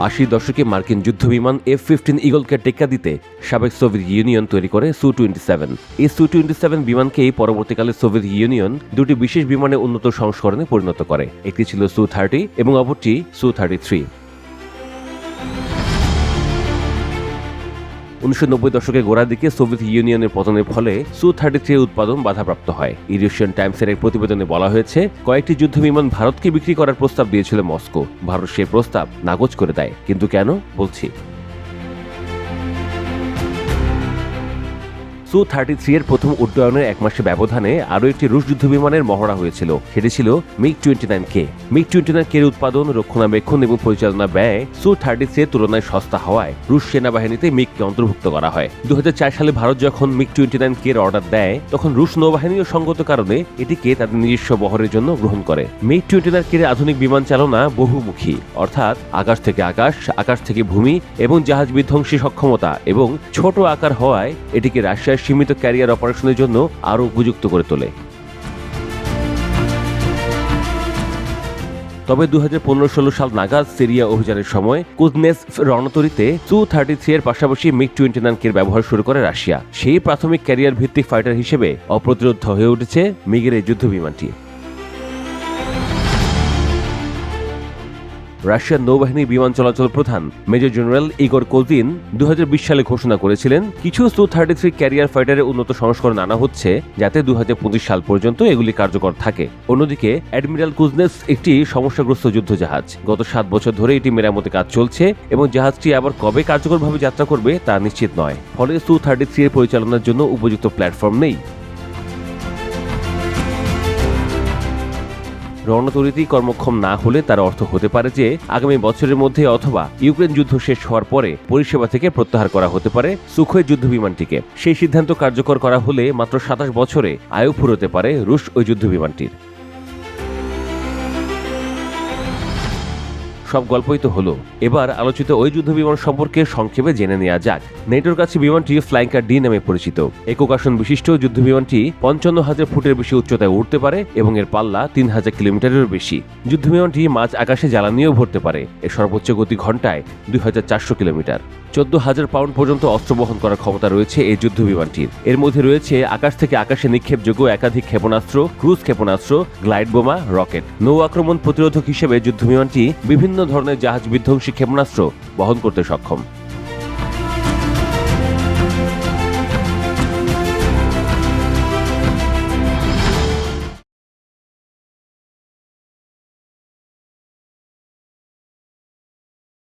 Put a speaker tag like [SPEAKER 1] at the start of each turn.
[SPEAKER 1] 80 দশকে মার্কিন যুদ্ধবিমান F-15 ইগলকে টেক্কা দিতে সাবেক সোভিয়েত ইউনিয়ন তৈরি করে সু-27। এই সু-27 বিমানকেই পরবর্তীকালে সোভিয়েত ইউনিয়ন দুটি বিশেষ বিমানের উন্নত সংস্করণে পরিণত করে। একটি ছিল সু-30 এবং অপরটি সু-33। 1990 দশকের গোড়ার দিকে সোভিয়েত ইউনিয়নের পতনের ফলে সু-33 উৎপাদন বাধাপ্রাপ্ত হয়। ইউরেশিয়ান টাইমসের এক প্রতিবেদনে বলা হয়েছে, কয়েকটি যুদ্ধবিমান ভারতকে বিক্রি করার প্রস্তাব দিয়েছিল মস্কো। ভারত সেই প্রস্তাব নাকচ করে দেয়। কিন্তু কেন বলছি। সু-33 এর প্রথম উড্ডয়নের এক মাসের ব্যবধানে আরও একটি রুশ যুদ্ধবিমানের মহড়া হয়েছিল। সেটি ছিল মিগ-29K। মিগ-29K এর উৎপাদন, রক্ষণাবেক্ষণ এবং পরিচালনা ব্যয় সু-33 এর তুলনায় সস্তা হওয়ায় রুশ সেনাবাহিনীতে মিগকে অন্তর্ভুক্ত করা হয়। 2004 সালে ভারত যখন মিগ-29K এর অর্ডার দেয়, তখন রুশ নৌবাহিনীও সঙ্গত কারণে এটিকে তাদের নিজস্ব বহরের জন্য গ্রহণ করে। মিগ-29K এর আধুনিক বিমান চালনা বহুমুখী, অর্থাৎ আকাশ থেকে আকাশ, আকাশ থেকে ভূমি এবং জাহাজ বিধ্বংসী সক্ষমতা, এবং ছোট আকার হওয়ায় এটিকে রাশিয়ার সীমিত ক্যারিয়ার অপারেশনের জন্য আরও উপযুক্ত করে তোলে। তবে 2015-16 সাল নাগাদ সিরিয়া অভিযানের সময় কুজনেস রণতরীতে সু-33 এর পাশাপাশি মিগ-29K এর ব্যবহার শুরু করে রাশিয়া। সেই প্রাথমিক ক্যারিয়ার ভিত্তিক ফাইটার হিসেবে অপ্রতিরোধ্য হয়ে উঠেছে মিগের এই যুদ্ধবিমানটি। রাশিয়ার নৌবাহিনীর বিমান চলাচল প্রধান মেজর জেনারেল ইগর কোজিন 2020 সালে ঘোষণা করেছিলেন, কিছু সু-33 ক্যারিয়ার ফাইটারের উন্নত সংস্করণ আনা হচ্ছে যাতে 2025 সাল পর্যন্ত এগুলি কার্যকর থাকে। অন্যদিকে অ্যাডমিরাল কুজনেস একটি সমস্যাগ্রস্ত যুদ্ধজাহাজ। গত 7 বছর ধরে এটি মেরামতের কাজ চলছে এবং জাহাজটি আবার কবে কার্যকরভাবে যাত্রা করবে তা নিশ্চিত নয়। ফলে সু-33 এর পরিচালনার জন্য উপযুক্ত প্ল্যাটফর্ম নেই। রণতরীতি কর্মক্ষম না হলে তার অর্থ হতে পারে যে আগামী বছরের মধ্যে অথবা ইউক্রেন যুদ্ধ শেষ হওয়ার পরে পরিষেবা থেকে প্রত্যাহার করা হতে পারে সুখোই যুদ্ধবিমানটিকে। সেই সিদ্ধান্ত কার্যকর করা হলে মাত্র 27 বছরে আয়ু ফুরোতে পারে রুশ ওই যুদ্ধবিমানটির। সব গল্পই তো হলো, এবার আলোচিত ওই যুদ্ধবিমান সম্পর্কে সংক্ষেপে জেনে নেওয়া যাক। নেটোর কাছে বিমানটি ফ্লাইঙ্কার ডি নামে পরিচিত। একক আসন বিশিষ্ট যুদ্ধবিমানটি 55,000 ফুটের বেশি উচ্চতায় উঠতে পারে এবং এর পাল্লা 3,000 কিলোমিটারেরও বেশি। যুদ্ধবিমানটি মাঝ আকাশে জ্বালানিও ভরতে পারে। এর সর্বোচ্চ গতি ঘন্টায় 2,400 কিলোমিটার। 14,000 পাউন্ড পর্যন্ত অস্ত্র বহন করার ক্ষমতা রয়েছে এই যুদ্ধবিমানটির। এর মধ্যে রয়েছে আকাশ থেকে আকাশে নিক্ষেপযোগ্য একাধিক ক্ষেপণাস্ত্র, ক্রুজ ক্ষেপণাস্ত্র, গ্লাইড বোমা, রকেট। নৌ আক্রমণ প্রতিরোধক হিসেবে যুদ্ধবিমানটি বিভিন্ন ধরনের জাহাজ বিধ্বংসী ক্ষেপণাস্ত্র বহন করতে সক্ষম।